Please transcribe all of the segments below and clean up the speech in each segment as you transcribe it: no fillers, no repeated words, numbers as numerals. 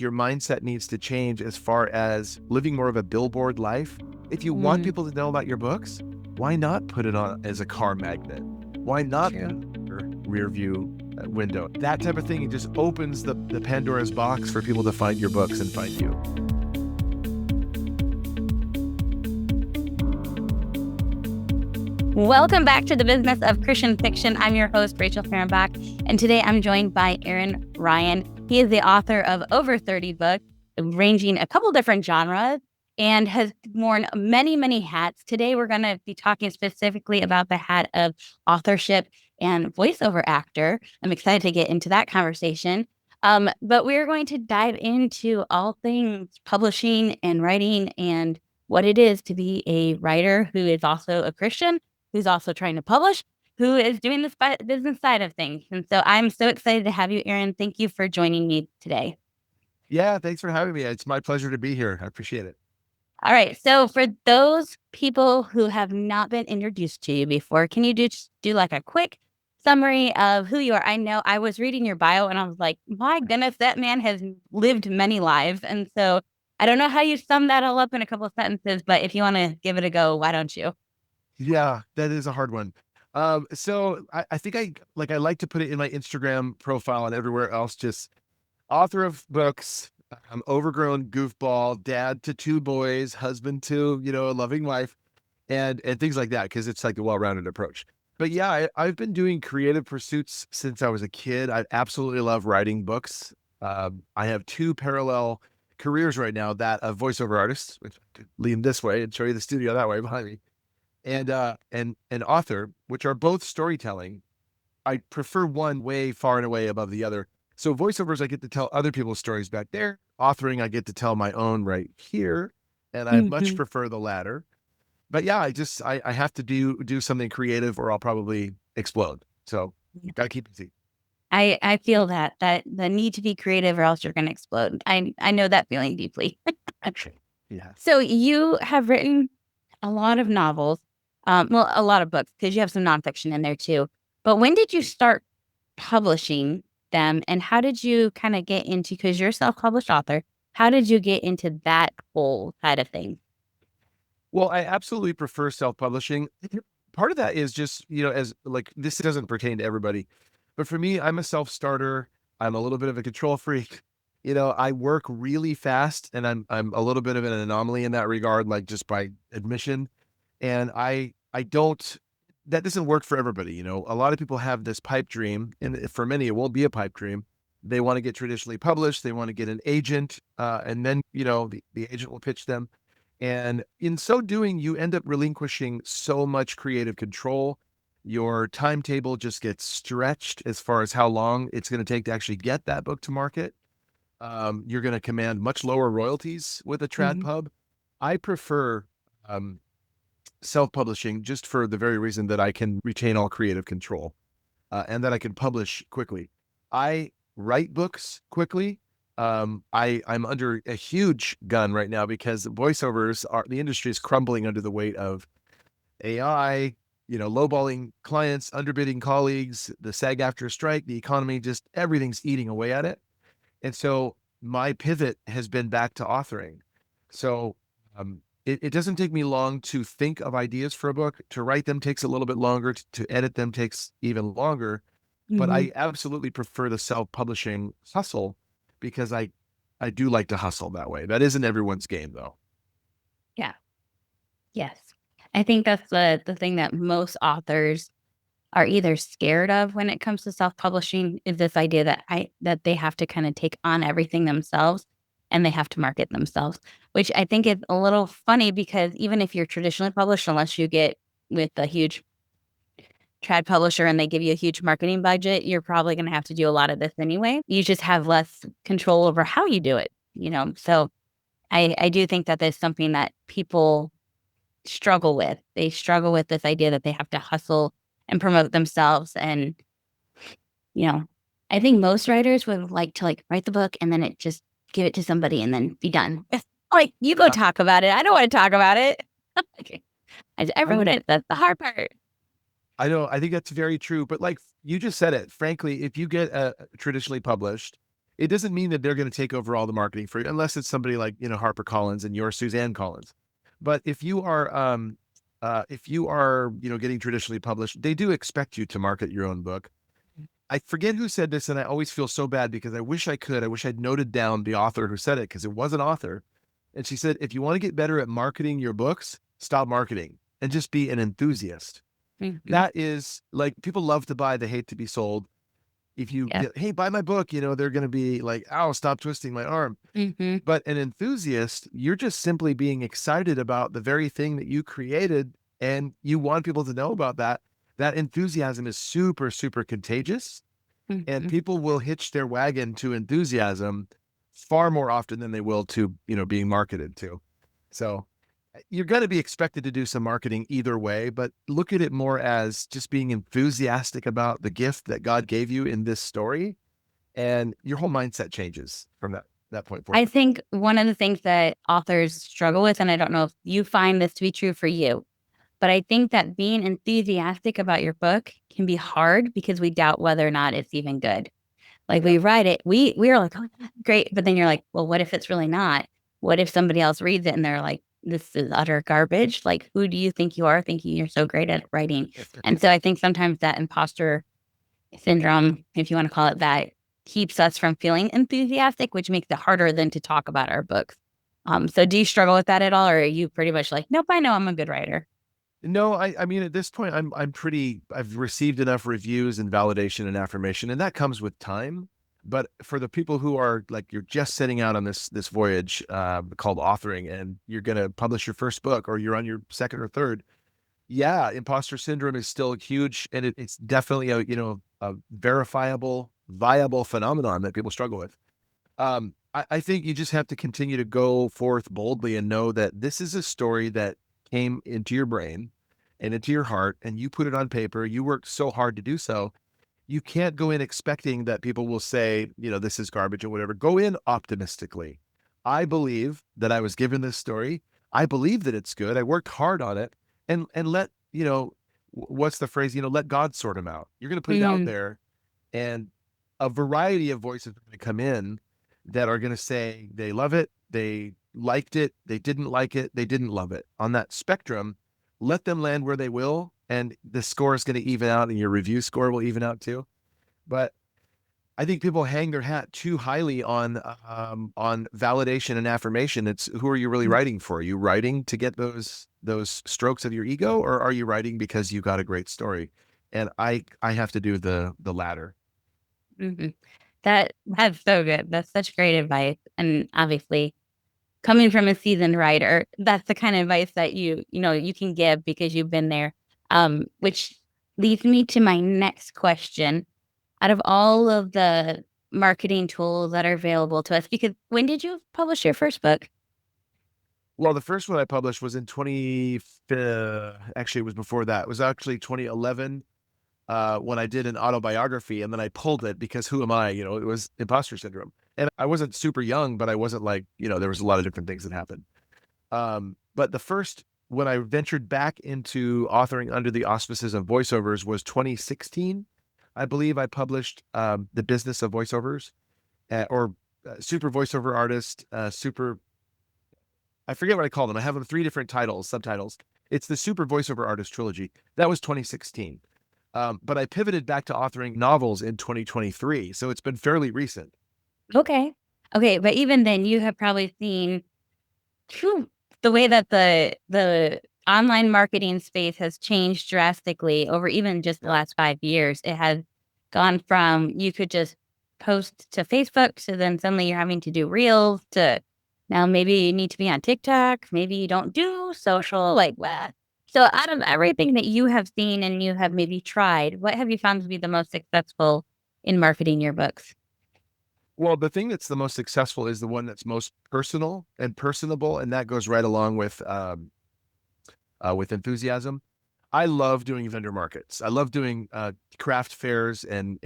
your mindset needs to change as far as living more of a billboard life. If you want Mm, people to know about your books, why not put it on as a car magnet? Why not put it true. in your rear view window? That type of thing, it just opens the Pandora's box for people to find your books and find you. Welcome back to the Business of Christian Fiction. I'm your host, Rachel Fahrenbach, and today I'm joined by Aaron Ryan. He is the author of over 30 books, ranging a couple different genres, and has worn many, many hats. Today, we're going to be talking specifically about the hat of authorship and voiceover actor. I'm excited to get into that conversation. But we're going to dive into all things publishing and writing and what it is to be a writer who is also a Christian, who's also trying to publish, who is doing the business side of things. And so I'm so excited to have you, Aaron. Thank you for joining me today. Yeah, thanks for having me. It's my pleasure to be here. I appreciate it. All right. So for those people who have not been introduced to you before, can you just do like a quick summary of who you are? I know I was reading your bio and I was like, my goodness, that man has lived many lives. And so I don't know how you sum that all up in a couple of sentences, but if you want to give it a go, why don't you? Yeah, that is a hard one. So I think I like to put it in my Instagram profile and everywhere else, just author of books, overgrown goofball, dad to two boys, husband to, a loving wife, and things like that, because it's like a well-rounded approach. But yeah, I've been doing creative pursuits since I was a kid. I absolutely love writing books. I have two parallel careers right now, that of voiceover artist, which I could lean this way and show you the studio that way behind me, and an author, which are both storytelling. I prefer one way far and away above the other. So voiceovers, I get to tell other people's stories back there. Authoring, I get to tell my own right here, and I much Mhm. prefer the latter. But yeah, I have to do something creative, or I'll probably explode. So gotta keep it busy. I feel that the need to be creative or else you're going to explode. I know that feeling deeply. Yeah. So you have written a lot of novels, well, a lot of books because you have some nonfiction in there too. But when did you start publishing them, and how did you kind of get into? Because you're a self-published author, how did you get into that whole side of things? Well, I absolutely prefer self-publishing. Part of that is just, as like this doesn't pertain to everybody, but for me, I'm a self-starter. I'm a little bit of a control freak. I work really fast, and I'm a little bit of an anomaly in that regard, like just by admission. And I don't that doesn't work for everybody. A lot of people have this pipe dream, and for many, it won't be a pipe dream. They want to get traditionally published. They want to get an agent, and then the agent will pitch them. And in so doing, you end up relinquishing so much creative control. Your timetable just gets stretched as far as how long it's going to take to actually get that book to market. You're going to command much lower royalties with a trad Mhm. pub. I prefer um, self-publishing just for the very reason that I can retain all creative control, and that I can publish quickly. I write books quickly. I'm under a huge gun right now because the industry is crumbling under the weight of AI, lowballing clients, underbidding colleagues, the SAG-AFTRA strike, the economy, just everything's eating away at it. And so my pivot has been back to authoring. So it doesn't take me long to think of ideas for a book. To write them takes a little bit longer. To edit them takes even longer. But Mhm. I absolutely prefer the self-publishing hustle, because I do like to hustle that way. That isn't everyone's game, though. Yeah. Yes. I think that's the thing that most authors are either scared of when it comes to self-publishing is this idea that they have to kind of take on everything themselves and they have to market themselves, which I think is a little funny because even if you're traditionally published, unless you get with a huge trad publisher and they give you a huge marketing budget, you're probably going to have to do a lot of this anyway. You just have less control over how you do it. So I do think that there's something that people struggle with. They struggle with this idea that they have to hustle and promote themselves. And, you know, I think most writers would like to write the book and then it just give it to somebody and then be done. Like, you go Uh, talk about it. I don't want to talk about it. Okay. I I wrote mean, it. That's the hard part. I don't. I think that's very true. But like you just said it, frankly, if you get traditionally published, It doesn't mean that they're going to take over all the marketing for you, unless it's somebody like, Harper Collins and you're Suzanne Collins. But if you are, getting traditionally published, they do expect you to market your own book. I forget who said this, and I always feel so bad because I wish I could. I wish I'd noted down the author who said it, because it was an author. And she said, if you want to get better at marketing your books, stop marketing and just be an enthusiast. Mhm. That is like, people love to buy, they hate to be sold. If you Yeah. get, hey, buy my book, they're going to be like, ow, stop twisting my arm. Mhm. But an enthusiast, you're just simply being excited about the very thing that you created, and you want people to know about that. That enthusiasm is super, super contagious, and Mhm. people will hitch their wagon to enthusiasm far more often than they will to, being marketed to. So you're going to be expected to do some marketing either way, but look at it more as just being enthusiastic about the gift that God gave you in this story, and your whole mindset changes from that point forward. I think one of the things that authors struggle with, and I don't know if you find this to be true for you, but I think that being enthusiastic about your book can be hard because we doubt whether or not it's even good. Like we write it, we are like, "Oh, great," but then you're like, "Well, what if it's really not? What if somebody else reads it and they're like, this is utter garbage? Like, who do you think you are thinking you're so great at writing?" And so I think sometimes that imposter syndrome, if you want to call it that, keeps us from feeling enthusiastic, which makes it harder than to talk about our books. So do you struggle with that at all, or are you pretty much like, nope, I know I'm a good writer? No, I mean, at this point, I've received enough reviews and validation and affirmation, and that comes with time. But for the people who are like, you're just setting out on this voyage called authoring, and you're going to publish your first book, or you're on your second or third, yeah, imposter syndrome is still huge, and it's definitely a verifiable, viable phenomenon that people struggle with. I think you just have to continue to go forth boldly and know that this is a story that came into your brain and into your heart, and you put it on paper. You worked so hard to do so. You can't go in expecting that people will say, this is garbage or whatever. Go in optimistically. I believe that I was given this story. I believe that it's good. I worked hard on it, and let, what's the phrase? Let God sort them out. You're going to put it out Mm, there, and a variety of voices are going to come in that are going to say they love it, they liked it, they didn't like it, they didn't love it. On that spectrum, let them land where they will, and the score is going to even out, and your review score will even out too. But I think people hang their hat too highly on validation and affirmation. It's, who are you really mm, writing for? Are you writing to get those strokes of your ego, or are you writing because you got a great story? And I have to do the latter. mhm. That's so good. That's such great advice. And obviously, coming from a seasoned writer, that's the kind of advice that you can give because you've been there. Which leads me to my next question. Out of all of the marketing tools that are available to us, because when did you publish your first book? Well, the first one I published was in 20, actually, it was before that. It was actually 2011, when I did an autobiography, and then I pulled it because who am I? It was imposter syndrome. And I wasn't super young, but I wasn't like, there was a lot of different things that happened. But the first, when I ventured back into authoring under the auspices of voiceovers, was 2016. I believe I published The Business of Voiceovers, or Super Voiceover Artist, Super, I forget what I call them. I have them three different titles, subtitles. It's the Super Voiceover Artist trilogy. That was 2016. But I pivoted back to authoring novels in 2023. So it's been fairly recent. Okay. Okay, but even then, you have probably seen phew, the way that the online marketing space has changed drastically over even just the Yeah. last 5 years. It has gone from you could just post to Facebook, so then suddenly you're having to do reels, to now maybe you need to be on TikTok, maybe you don't do social, like, what? So out of everything that you have seen and you have maybe tried, what have you found to be the most successful in marketing your books? Well, the thing that's the most successful is the one that's most personal and personable, and that goes right along with enthusiasm. I love doing vendor markets. I love doing craft fairs, and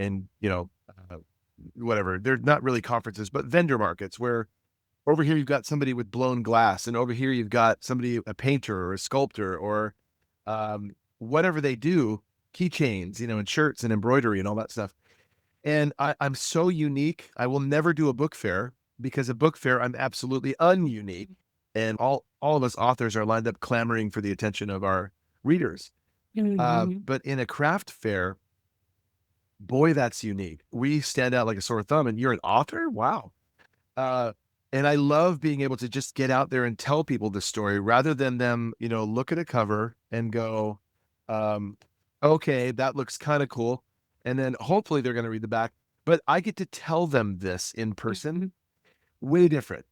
whatever. They're not really conferences, but vendor markets, where over here you've got somebody with blown glass, and over here you've got somebody, a painter or a sculptor, or whatever they do, keychains, and shirts and embroidery and all that stuff. And I'm so unique. I will never do a book fair because a book fair, I'm absolutely ununique. And all of us authors are lined up clamoring for the attention of our readers. Mhm. But in a craft fair, boy, that's unique. We stand out like a sore thumb. And you're an author? Wow. Uh, and I love being able to just get out there and tell people the story rather than them, look at a cover and go, um, okay, that looks kind of cool. And then hopefully they're going to read the back. But I get to tell them this in person, Mhm. way different.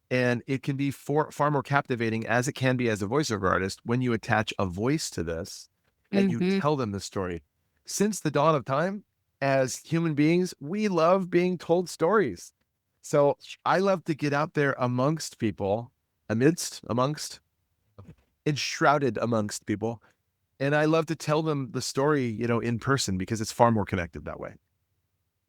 And it can be far more captivating as it can be as a voiceover artist when you attach a voice to this and you Mhm. tell them the story. Since the dawn of time, as human beings, we love being told stories. So I love to get out there amongst people, amongst, enshrouded amongst people. And I love to tell them the story, in person because it's far more connected that way.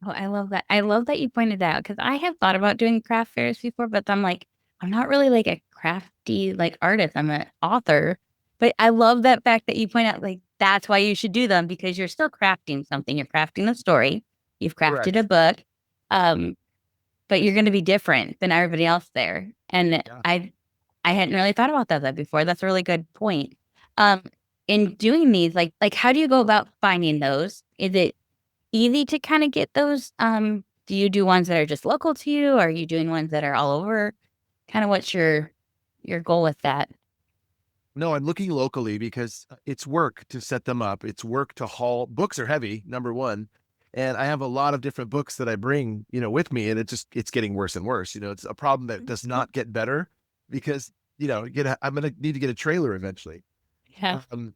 Oh, I love that. I love that you pointed that out because I have thought about doing craft fairs before, but I'm like, I'm not really like a crafty like artist. I'm an author. But I love that fact that you point out like that's why you should do them because you're still crafting something. You're crafting a story. You've crafted a Correct. book. Um, but you're gonna be different than everybody else there. And Yeah. I hadn't really thought about that before. That's a really good point. Um, in doing these, like how do you go about finding those? Is it easy to kinda get those? Do you do ones that are just local to you? Are you doing ones that are all over? Kinda what's your goal with that? No, I'm looking locally because it's work to set them up. It's work to haul. Books are heavy, number one. And I have a lot of different books that I bring, with me, and it's getting worse and worse. It's a problem that does not get better because, I'm gonna need to get a trailer eventually. Yeah. Um,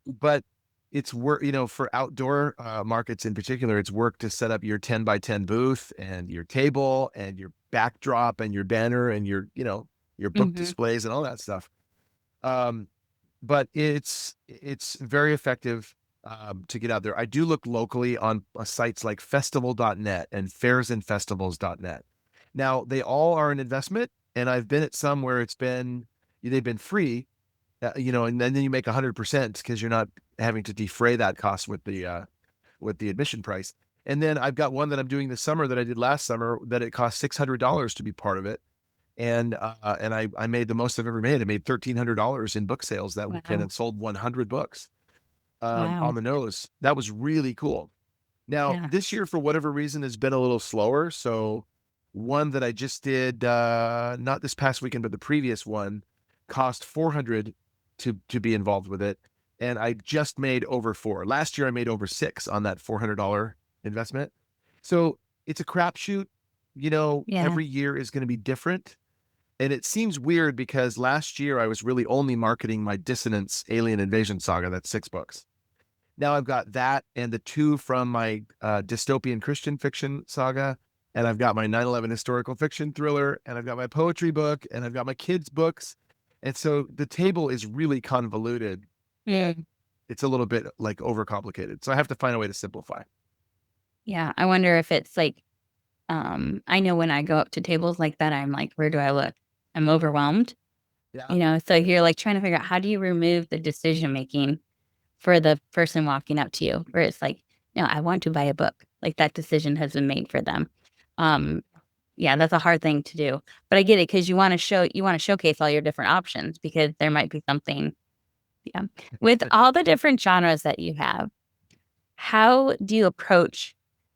but it's work, for outdoor markets in particular, it's work to set up your 10 by 10 booth and your table and your backdrop and your banner and your book Mhm. displays and all that stuff. Um, but it's very effective to get out there. I do look locally on sites like festival.net and fairsandfestivals.net. Now, they all are an investment, and I've been at some where they've been free, and then you make 100% because you're not having to defray that cost with the admission price. And then I've got one that I'm doing this summer that I did last summer that it cost $600 to be part of it, and I made the most I've ever made. I made $1,300 in book sales that weekend Wow. and sold 100 books on Wow. the nose. That was really cool. Now, Yeah. this year, for whatever reason, has been a little slower. So, one that I just did, not this past weekend, but the previous one, cost 400 to be involved with it, and I just made over four. Last year, I made over six on that $400 investment. So it's a crapshoot. Yeah. Every year is going to be different. And it seems weird because last year I was really only marketing my Dissonance Alien Invasion saga. That's 6 books. Now I've got that and the two from my dystopian Christian fiction saga. And I've got my 9/11 historical fiction thriller. And I've got my poetry book. And I've got my kids' books. And so the table is really convoluted. Yeah. It's a little bit like overcomplicated. So I have to find a way to simplify. Yeah. I wonder if it's like, I know when I go up to tables like that, I'm like, "Where do I look?" I'm overwhelmed. Yeah. So you're, like, trying to figure out how do you remove the decision making for the person walking up to you, where it's like, "No, I want to buy a book." Like, that decision has been made for them. Um, yeah, that's a hard thing to do, but I get it because you wanna showcase all your different options because there might be something. Yeah. With all the different genres that you have, how do you approach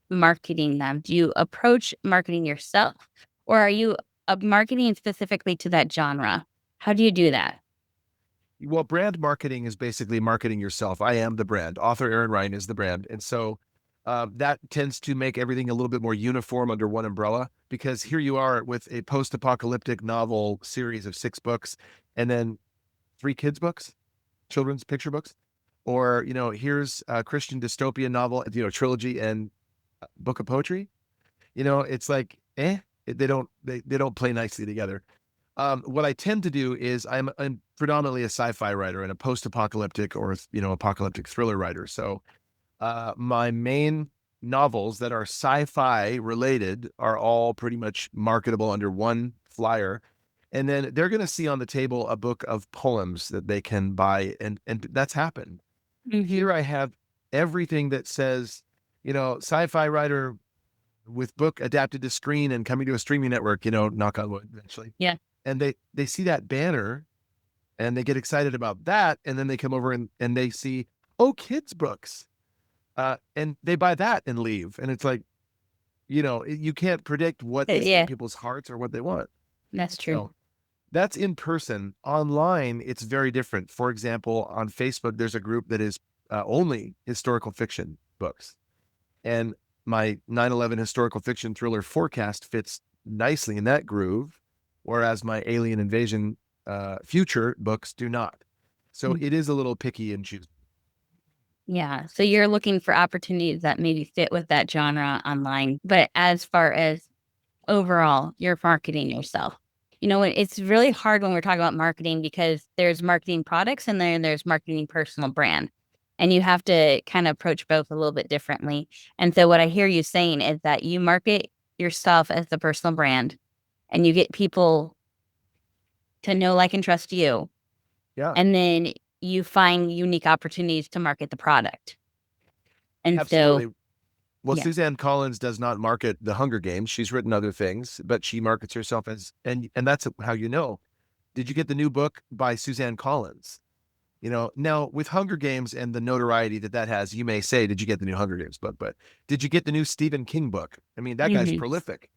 marketing them? Do you approach marketing yourself, or are you, marketing specifically to that genre? How do you do that? Well, brand marketing is basically marketing yourself. I am the brand. Author Aaron Ryan is the brand. And so that tends to make everything a little bit more uniform under one umbrella because here you are with a post apocalyptic novel series of 6 books and then 3 kids' books, children's picture books. Or, here's a Christian dystopian novel, trilogy and book of poetry. It's like, they don't play nicely together. What I tend to do is I'm predominantly a sci-fi writer and a post-apocalyptic or apocalyptic thriller writer. So my main novels that are sci-fi related are all pretty much marketable under one flyer, and then they're going to see on the table a book of poems that they can buy, and that's happened. Mhm. Here I have everything that says, sci-fi writer. with book adapted to screen and coming to a streaming network, knock on wood eventually. Yeah. And they see that banner and they get excited about that. And then they come over and they see, oh, kids books. And they buy that and leave. And it's like, you can't predict what is in Yeah, people's hearts or what they want. that's true. So that's in person. Online, it's very different. For example, on Facebook, there's a group that is only historical fiction books. And my 9/11 historical fiction thriller forecast fits nicely in that groove, whereas my alien invasion future books do not. So Mm. it is a little picky and choosy. Yeah, so you're looking for opportunities that maybe fit with that genre online, but as far as overall, you're marketing yourself. It's really hard when we're talking about marketing because there's marketing products and then there's marketing personal brand. And you have to kind of approach both a little bit differently. And so what I hear you saying is that you market yourself as the personal brand and you get people to know, like, and trust you. Yeah, And then you find unique opportunities to market the product. And so, absolutely. Well, yeah. Suzanne Collins does not market the Hunger Games. She's written other things, but she markets herself as, and that's how you know. Did you get the new book by Suzanne Collins? Now with Hunger Games and the notoriety that has, you may say, did you get the new Hunger Games book? But did you get the new Stephen King book? I mean, that guy's Hmm. prolific.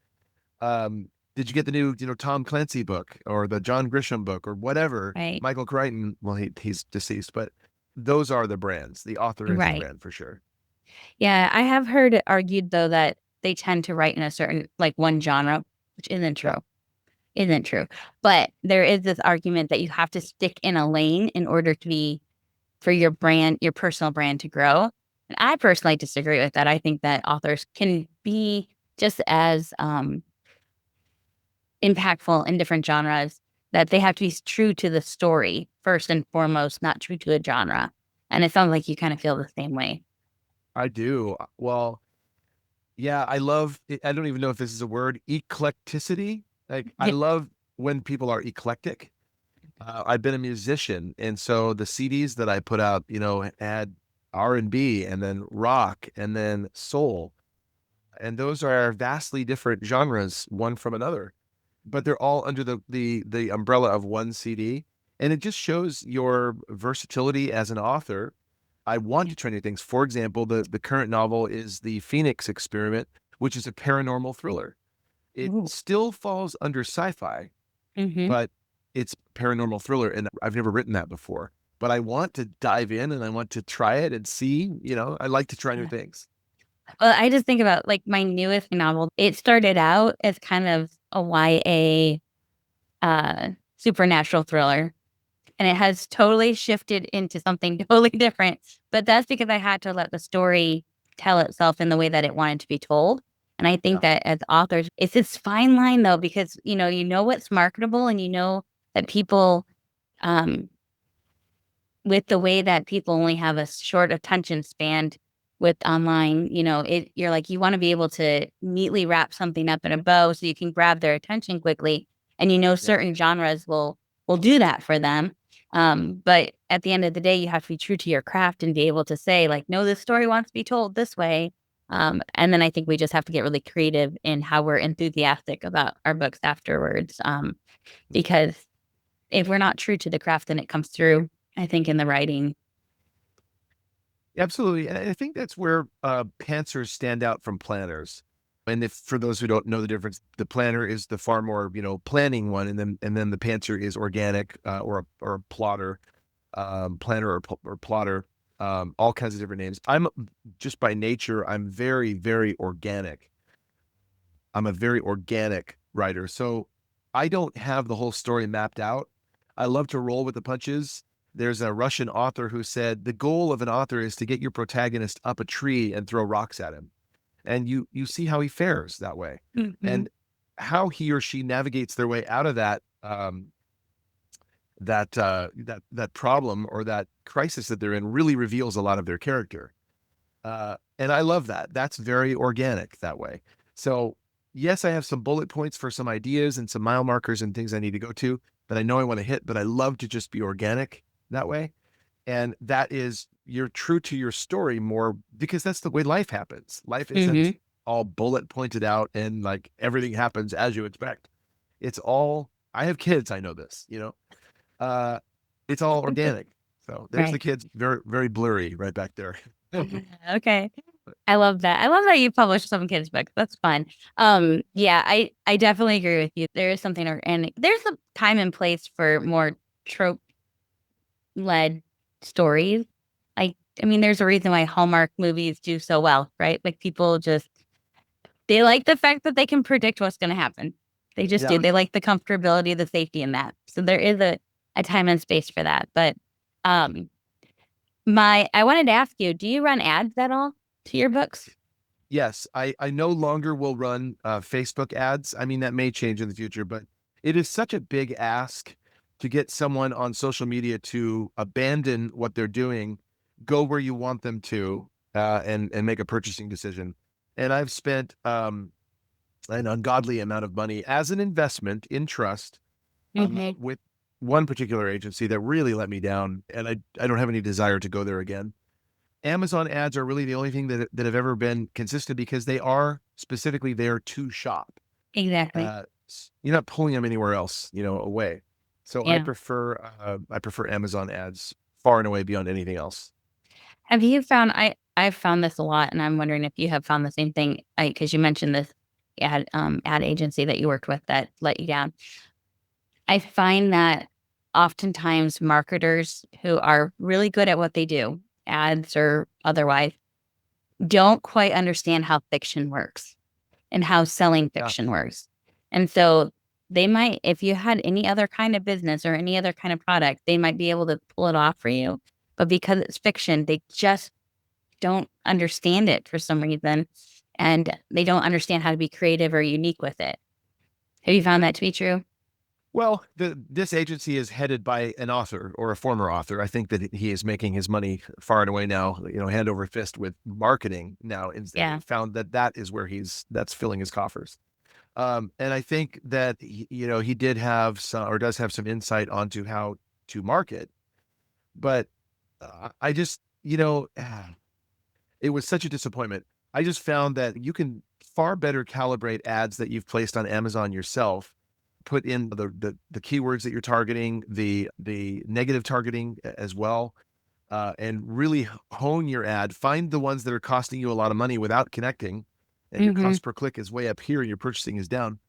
Did you get the new, Tom Clancy book or the John Grisham book or whatever? Right. Michael Crichton, well, he's deceased, but those are the brands. The author is the Right. brand for sure. Yeah, I have heard it argued though that they tend to write in a certain like one genre, which isn't Yeah, true. Isn't true. But there is this argument that you have to stick in a lane in order to be for your brand, your personal brand to grow. And I personally disagree with that. I think that authors can be just as impactful in different genres, that they have to be true to the story first and foremost, not true to a genre. And it sounds like you kind of feel the same way. I do. Well, yeah, I don't even know if this is a word, eclecticity. Like, I Yeah. love when people are eclectic. I've been a musician, and so the CDs that I put out, had R&B and then rock and then soul. And those are vastly different genres, one from another, but they're all under the umbrella of one CD. And it just shows your versatility as an author. I want Yeah. to try new things. For example, the current novel is The Phoenix Experiment, which is a paranormal thriller. It Ooh. still falls under sci-fi, Hmm. but it's paranormal thriller, and I've never written that before. But I want to dive in and I want to try it and see, I like to try new Yeah. things. Well, I just think about like my newest novel. It started out as kind of a YA supernatural thriller, and it has totally shifted into something totally different. But that's because I had to let the story tell itself in the way that it wanted to be told. And I think Yeah. that as authors, it's this fine line though, because you know what's marketable, and you know that people, um, with the way that people only have a short attention span with online, you're like, you want to be able to neatly wrap something up in a bow so you can grab their attention quickly. And Yeah. certain genres will do that for them. But at the end of the day, you have to be true to your craft and be able to say, like, no, this story wants to be told this way. And then I think we just have to get really creative in how we're enthusiastic about our books afterwards. Because if we're not true to the craft, then it comes through, I think, in the writing. Absolutely. And I think that's where pantsers stand out from planners. And if for those who don't know the difference, the planner is the far more, planning one, and then the pantser is organic, or a plotter, planner or plotter, all kinds of different names. I'm just by nature, I'm very, very organic. I'm a very organic writer. So I don't have the whole story mapped out. I love to roll with the punches. There's a Russian author who said the goal of an author is to get your protagonist up a tree and throw rocks at him. And you see how he fares that way. Mhm. And how he or she navigates their way out of that problem or that crisis that they're in really reveals a lot of their character. And I love that. That's very organic that way. So yes, I have some bullet points for some ideas and some mile markers and things I need to go to that I know I want to hit, but I love to just be organic that way. And that is, you're true to your story more because that's the way life happens. Life isn't Mhm. all bullet pointed out and like everything happens as you expect. It's all, I have kids, I know this, uh, it's all organic. So there's the Right. kids, very, very blurry right back there. Okay. I love that. I love that you publish some kids' books. That's fun. Yeah, I definitely agree with you. There is something organic. There's a time and place for more trope led stories. I mean, there's a reason why Hallmark movies do so well, right? Like people just they like the fact that they can predict what's going to happen. They just Yeah. do. They like the comfortability, the safety in that. So there is a time and space for that. But um I wanted to ask you, do you run ads at all to your books? Yes, I no longer will run Facebook ads. I mean, that may change in the future, but it is such a big ask to get someone on social media to abandon what they're doing, go where you want them to, and make a purchasing decision. And I've spent an ungodly amount of money as an investment in trust Mhm. with one particular agency that really let me down, and I don't have any desire to go there again. Amazon ads are really the only thing that have ever been consistent because they are specifically there to shop. Exactly. You're not pulling them anywhere else, away. So Yeah. I prefer Amazon ads far and away beyond anything else. Have you found I've found this a lot, and I'm wondering if you have found the same thing, because you mentioned this ad agency that you worked with that let you down. I find that oftentimes marketers who are really good at what they do, ads or otherwise, don't quite understand how fiction works and how selling Yeah, fiction works. And so they might, if you had any other kind of business or any other kind of product, they might be able to pull it off for you. But because it's fiction, they just don't understand it for some reason. And they don't understand how to be creative or unique with it. Have you found that to be true? well, this agency is headed by an author or a former author. I think that he is making his money far and away now, hand over fist with marketing now. Instead, Yeah. found that is where that's filling his coffers. And I think that he did have some, or does have some insight onto how to market, but I just it was such a disappointment. I just found that you can far better calibrate ads that you've placed on Amazon yourself, put in the keywords that you're targeting, the negative targeting as well, and really hone your ad. Find the ones that are costing you a lot of money without connecting, and your Hmm. cost per click is way up here, and your purchasing is down.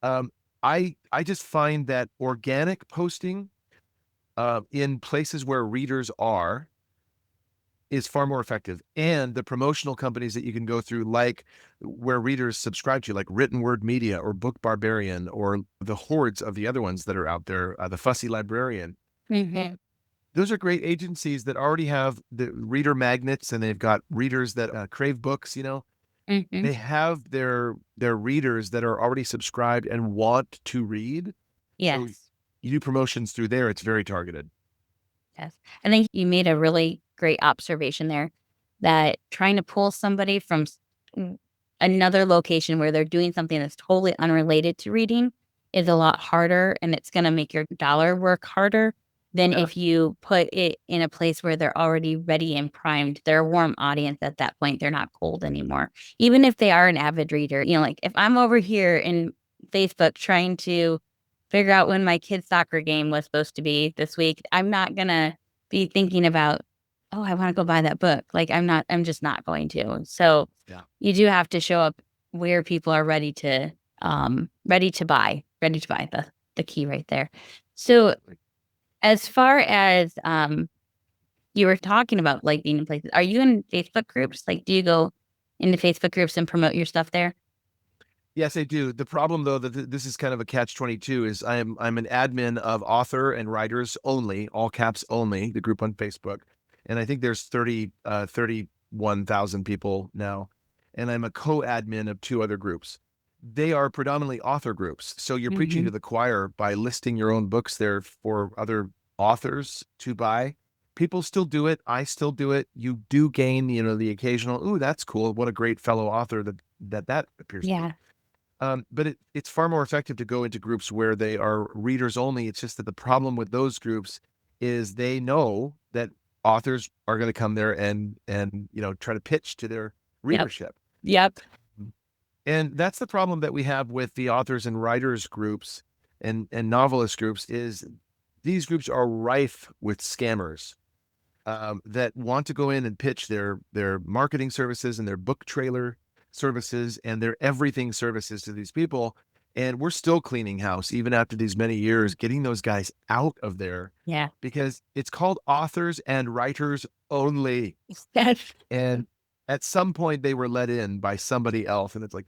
Um, I just find that organic posting in places where readers are is far more effective. And the promotional companies that you can go through, like where readers subscribe to, like Written Word Media or Book Barbarian, or the hordes of the other ones that are out there, the Fussy Librarian. Hmm. Those are great agencies that already have the reader magnets, and they've got readers that crave books. Hmm. They have their readers that are already subscribed and want to read. So Yes. you do promotions through there. It's very targeted. Yes. I think you made a really great observation there that trying to pull somebody from another location where they're doing something that's totally unrelated to reading is a lot harder, and it's going to make your dollar work harder than Yeah. if you put it in a place where they're already ready and primed. They're a warm audience at that point. They're not cold anymore. Even if they are an avid reader, like if I'm over here in Facebook trying to figure out when my kid's soccer game was supposed to be this week, I'm not gonna be thinking about, oh, I want to go buy that book. Like I'm just not going to. So Yeah. you do have to show up where people are ready to buy the key right there. So as far as you were talking about like being in places, are you in Facebook groups? Like do you go into Facebook groups and promote your stuff there? Yes, I do. The problem, though, that this is kind of a catch-22, is I'm an admin of author and writers only, all caps only, the group on Facebook, and I think there's 31,000 people now, and I'm a co-admin of two other groups. They are predominantly author groups, so you're preaching Hmm. to the choir by listing your own books there for other authors to buy. People still do it. I still do it. You do gain, the occasional, "Ooh, that's cool. What a great fellow author that appears to be." Yeah. But it's far more effective to go into groups where they are readers only. It's just that the problem with those groups is they know that authors are going to come there and try to pitch to their Yep. readership. Yep. And that's the problem that we have with the authors and writers groups and novelist groups is these groups are rife with scammers that want to go in and pitch their marketing services and their book trailer services and their everything services to these people. And we're still cleaning house even after these many years, getting those guys out of there Yeah. because it's called authors and writers only. That's And at some point they were let in by somebody else. And it's like,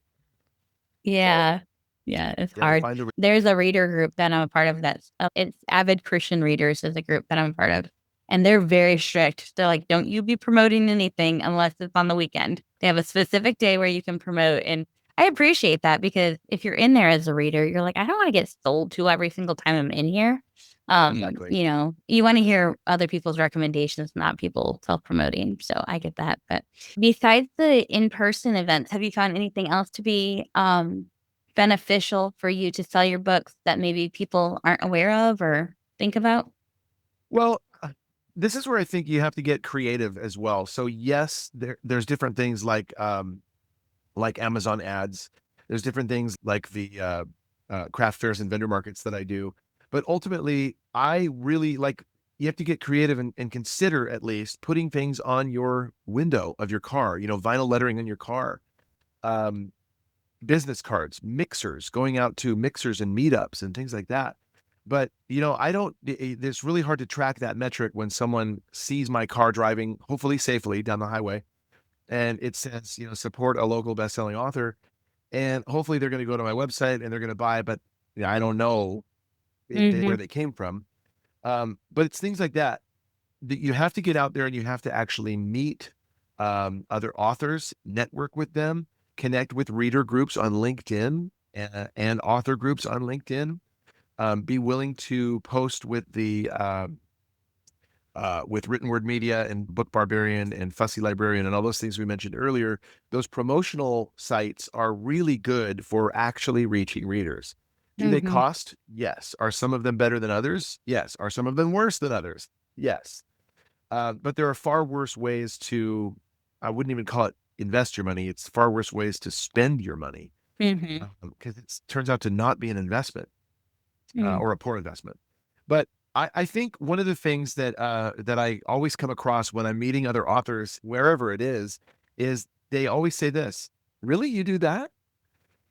yeah. Yeah, it's you have to hard. find the There's a reader group that I'm a part of that's it's Avid Christian Readers is a group that I'm a part of, and they're very strict. They're like, "Don't you be promoting anything unless it's on the weekend." They have a specific day where you can promote, and I appreciate that because if you're in there as a reader, you're like, "I don't wanna get sold to every single time I'm in here." exactly. You wanna hear other people's recommendations, not people self-promoting, so I get that, but besides the in-person events, have you found anything else to be, beneficial for you to sell your books that maybe people aren't aware of or think about? Well, this is where I think you have to get creative as well. So yes, there's different things like Amazon ads. There's different things like the craft fairs and vendor markets that I do. But ultimately, I really like you have to get creative and consider at least putting things on your window of your car, vinyl lettering on your car, um, business cards, mixers, going out to mixers and meetups and things like that. But, I don't, it's really hard to track that metric when someone sees my car driving, hopefully safely down the highway. And it says, support a local best-selling author. And hopefully they're going to go to my website and they're going to buy, but I don't know where Mhm, they came from. But it's things like that that you have to get out there and you have to actually meet other authors, network with them, connect with reader groups on LinkedIn and author groups on LinkedIn. Be willing to post with written word media and Book Barbarian and Fussy Librarian and all those things we mentioned earlier. Those promotional sites are really good for actually reaching readers. Do they mhm, cost? Yes. Are some of them better than others? Yes. Are some of them worse than others? Yes. But there are far worse ways to, I wouldn't even call it invest your money. It's far worse ways to spend your money mhm, because it turns out to not be an investment mm, or a poor investment. But I think one of the things that I always come across when I'm meeting other authors, wherever it is they always say this, really, you do that?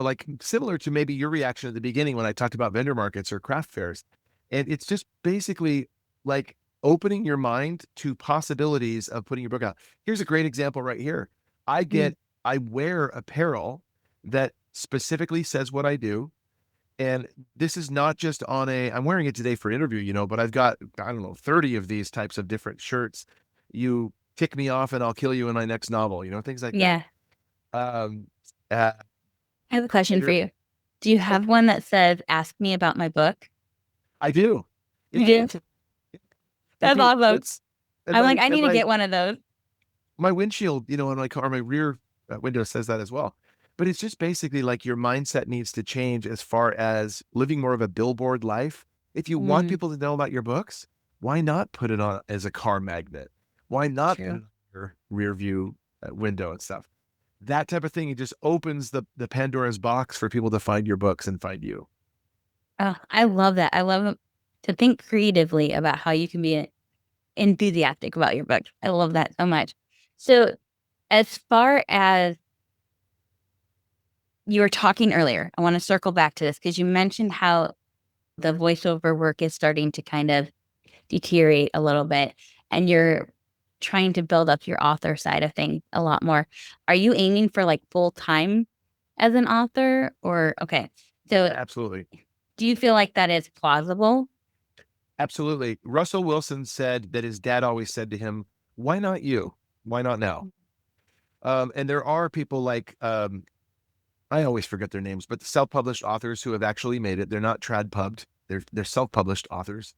Like similar to maybe your reaction at the beginning when I talked about vendor markets or craft fairs. And it's just basically like opening your mind to possibilities of putting your book out. Here's a great example right here. I mm, get, I wear apparel that specifically says what I do. And this is not just on I'm wearing it today for interview, but I've got, I don't know, 30 of these types of different shirts. You tick me off and I'll kill you in my next novel, things like that. yeah. Um, uh, I have a question for there- you. Do you sure, have one that says, "Ask me about my book"? I do. You It's, do? I That's do. awesome. It's, and I'm like, my, "I and need to my, get one of those." my windshield, on my car, my rear window says that as well. But it's just basically like your mindset needs to change as far as living more of a billboard life. If you want Mm, people to know about your books, why not put it on as a car magnet? Why not put it true. on your rear view window and stuff? That type of thing, it just opens the Pandora's box for people to find your books and find you. Oh, I love that. I love to think creatively about how you can be enthusiastic about your book. I love that so much. So, as far as you were talking earlier, I want to circle back to this because you mentioned how the voiceover work is starting to kind of deteriorate a little bit and you're trying to build up your author side of things a lot more. Are you aiming for like full time as an author or okay. So, Absolutely. do you feel like that is plausible? Absolutely. Russell Wilson said that his dad always said to him, why not you? Why not now? And there are people like I always forget their names, but the self-published authors who have actually made it. They're not trad pubbed. They're self-published authors.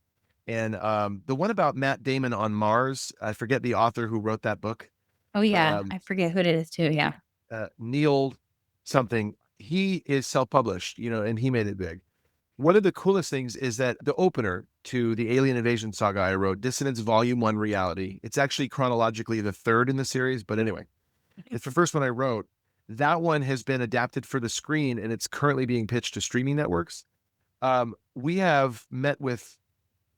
And the one about Matt Damon on Mars, I forget the author who wrote that book. Oh yeah, Um, I forget who it is too. Yeah. Neil something. He is self-published, and he made it big. One of the coolest things is that the opener to the Alien Invasion saga I wrote, Dissonance Volume 1 Reality, it's actually chronologically the third in the series, but anyway, it's the first one I wrote. That one has been adapted for the screen, and it's currently being pitched to streaming networks. We have met with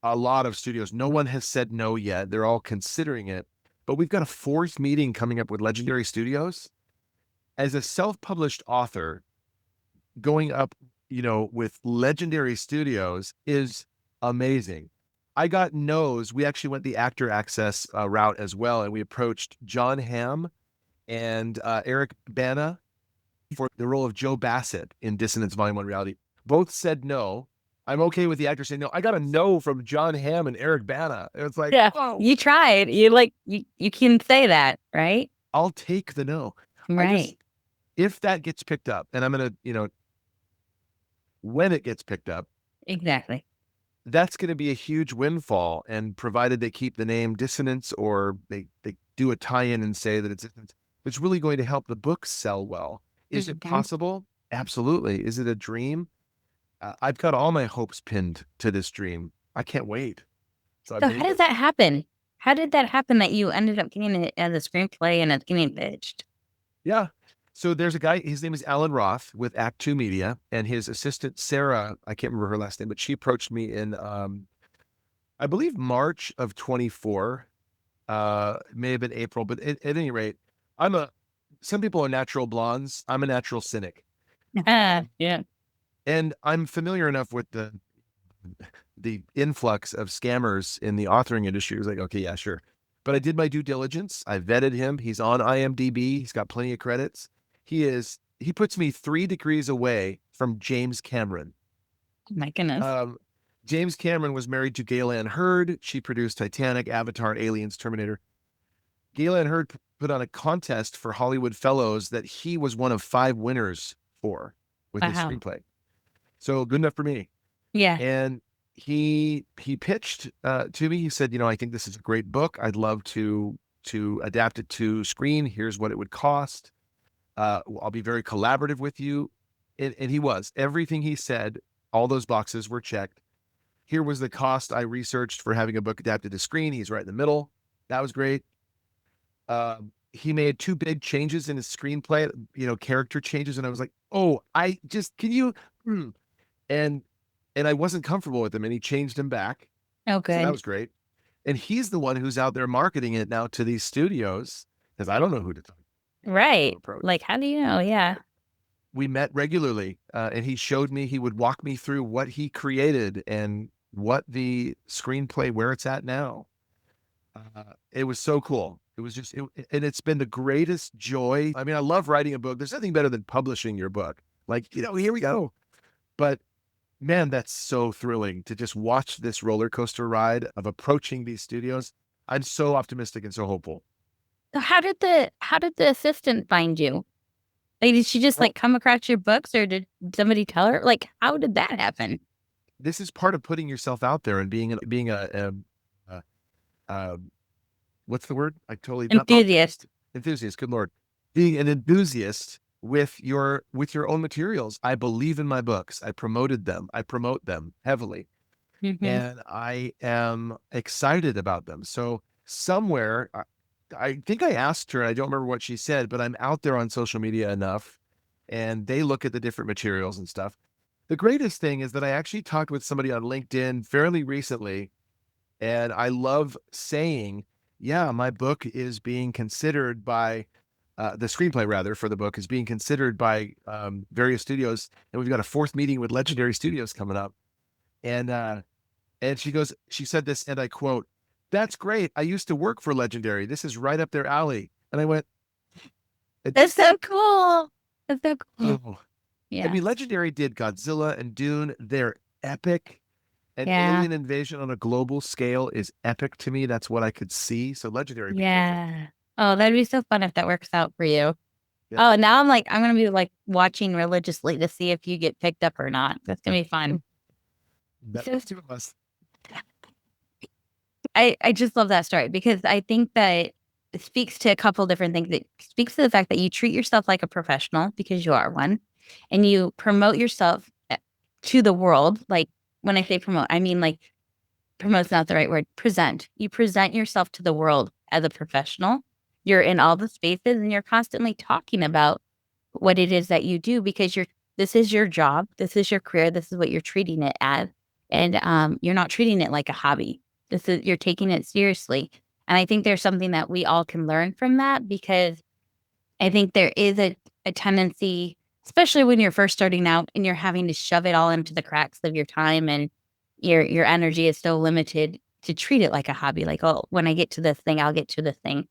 a lot of studios. No one has said no yet. They're all considering it. But we've got a fourth meeting coming up with Legendary Studios. As a self-published author, going up, with Legendary Studios is amazing. I got no's. We actually went the actor access route as well, and we approached John Hamm and Eric Bana for the role of Joe Bassett in Dissonance Volume 1 Reality. Both said no. I'm okay with the actor saying no. I got a no from John Hamm and Eric Bana. It's like, Yeah. whoa, You tried. You can say that, right? I'll take the no. Right. If that gets picked up, and I'm going to, when it gets picked up, Exactly. that's going to be a huge windfall. And provided they keep the name Dissonance, or they do a tie-in and say that it's really going to help the book sell well. Is it possible? Absolutely. Is it a dream? I've got all my hopes pinned to this dream. I can't wait. So how does that happen? How did that happen that you ended up getting it as a screenplay and it's getting pitched? Yeah. So there's a guy, his name is Alan Roth with Act Two Media, and his assistant, Sarah, I can't remember her last name, but she approached me in, I believe, March of 24. It may have been April, but at any rate, some people are natural blondes. I'm a natural cynic. Yeah. And I'm familiar enough with the influx of scammers in the authoring industry. I was like, okay, yeah, sure. But I did my due diligence. I vetted him. He's on IMDb. He's got plenty of credits. He puts me 3 degrees away from James Cameron. Oh my goodness. James Cameron was married to Gaylan Hurd. She produced Titanic, Avatar, Aliens, Terminator. Gaylan Hurd put on a contest for Hollywood Fellows that he was one of 5 winners for with his screenplay. So good enough for me. Yeah. And he pitched to me. He said, I think this is a great book. I'd love to adapt it to screen. Here's what it would cost. I'll be very collaborative with you. And he was. Everything he said, all those boxes were checked. Here was the cost I researched for having a book adapted to screen. He's right in the middle. That was great. He made 2 big changes in his screenplay, character changes. And I was like, can you? And I wasn't comfortable with him, and he changed him back. Oh, good. So that was great. And he's the one who's out there marketing it now to these studios, because I don't know who to talk to. Right. Like, how do you know? Yeah. We met regularly, and he showed me, he would walk me through what he created and what the screenplay, where it's at now. It was so cool. It was just, and it's been the greatest joy. I mean, I love writing a book. There's nothing better than publishing your book. Like, here we go. But man, that's so thrilling to just watch this roller coaster ride of approaching these studios. I'm so optimistic and so hopeful. So how did the assistant find you? Like, did she just come across your books, or did somebody tell her? Like, how did that happen? This is part of putting yourself out there and being what's the word? I totally Enthusiast. Enthusiast. Good Lord, being an enthusiast with your own materials. I believe in my books. I promote them heavily. And I am excited about them. So somewhere, I think I asked her, I don't remember what she said, but I'm out there on social media enough, and they look at the different materials and stuff. The greatest thing is that I actually talked with somebody on LinkedIn fairly recently, and I love saying, yeah, my book is being considered by the screenplay, rather, for the book is being considered by various studios, and we've got a 4th meeting with Legendary Studios coming up. And she said this, and I quote, "That's great. I used to work for Legendary. This is right up their alley." And I went, "That's so cool. That's so cool." Oh. Yeah. I mean, Legendary did Godzilla and Dune. They're epic. And alien invasion on a global scale is epic to me. That's what I could see. So Legendary. Yeah. Oh, that'd be so fun if that works out for you. Yeah. Oh, now I'm going to be watching religiously to see if you get picked up or not. That's going to be fun. That's 2 of us. I just love that story, because I think that it speaks to a couple different things. It speaks to the fact that you treat yourself like a professional, because you are one, and you promote yourself to the world. Like, when I say promote, I mean, promote's not the right word. Present. You present yourself to the world as a professional. You're in all the spaces, and you're constantly talking about what it is that you do, because this is your job, this is your career, this is what you're treating it as, and you're not treating it like a hobby. You're taking it seriously, and I think there's something that we all can learn from that, because I think there is a tendency, especially when you're first starting out and you're having to shove it all into the cracks of your time, and your energy is so limited, to treat it like a hobby, like, oh, when I get to this thing, I'll get to this thing.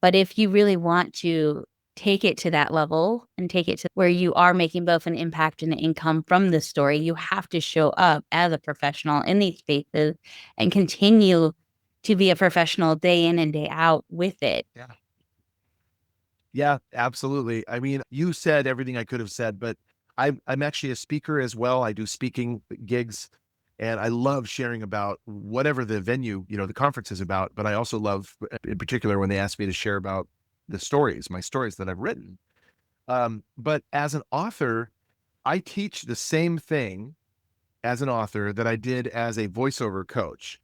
But if you really want to take it to that level and take it to where you are making both an impact and an income from this story, you have to show up as a professional in these spaces and continue to be a professional day in and day out with it. Yeah. Yeah, absolutely. I mean, you said everything I could have said, but I'm actually a speaker as well. I do speaking gigs, and I love sharing about whatever the venue, the conference is about. But I also love, in particular, when they ask me to share about my stories that I've written. But as an author, I teach the same thing as an author that I did as a voiceover coach.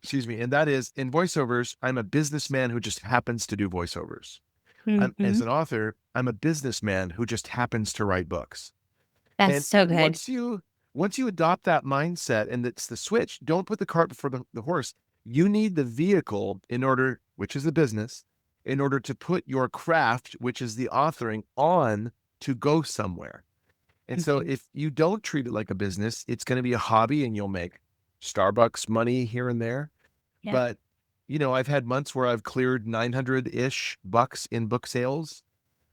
Excuse me. And that is, in voiceovers, I'm a businessman who just happens to do voiceovers. As Mhm. an author, I'm a businessman who just happens to write books. That's And so good. once you adopt that mindset, and it's the switch, don't put the cart before the horse. You need the vehicle which is the business, in order to put your craft, which is the authoring, on to go somewhere. And so Mhm. if you don't treat it like a business, it's going to be a hobby, and you'll make Starbucks money here and there. Yeah. But, I've had months where I've cleared 900-ish bucks in book sales.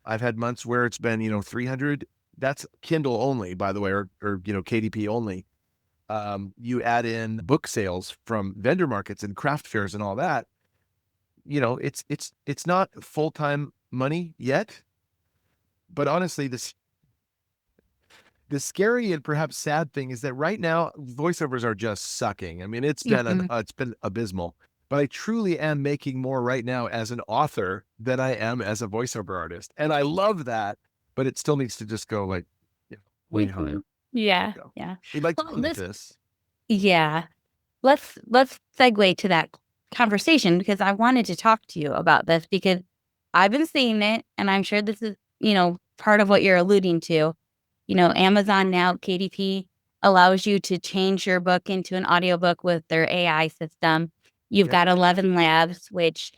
I've had months where it's been, 300. That's Kindle only, by the way, or KDP only. You add in book sales from vendor markets and craft fairs and all that, it's not full-time money yet. But honestly, the scary and perhaps sad thing is that right now voiceovers are just sucking. I mean, Mhm. it's been abysmal. But I truly am making more right now as an author than I am as a voiceover artist, and I love that. But it still needs to just go, like, way higher. Mhm. Yeah, So yeah. we'd like to Well, limit this. yeah. Let's segue to that conversation, because I wanted to talk to you about this, because I've been seeing it, and I'm sure this is, part of what you're alluding to. Amazon now, KDP, allows you to change your book into an audiobook with their AI system. You've Yep. got 11 Labs, which,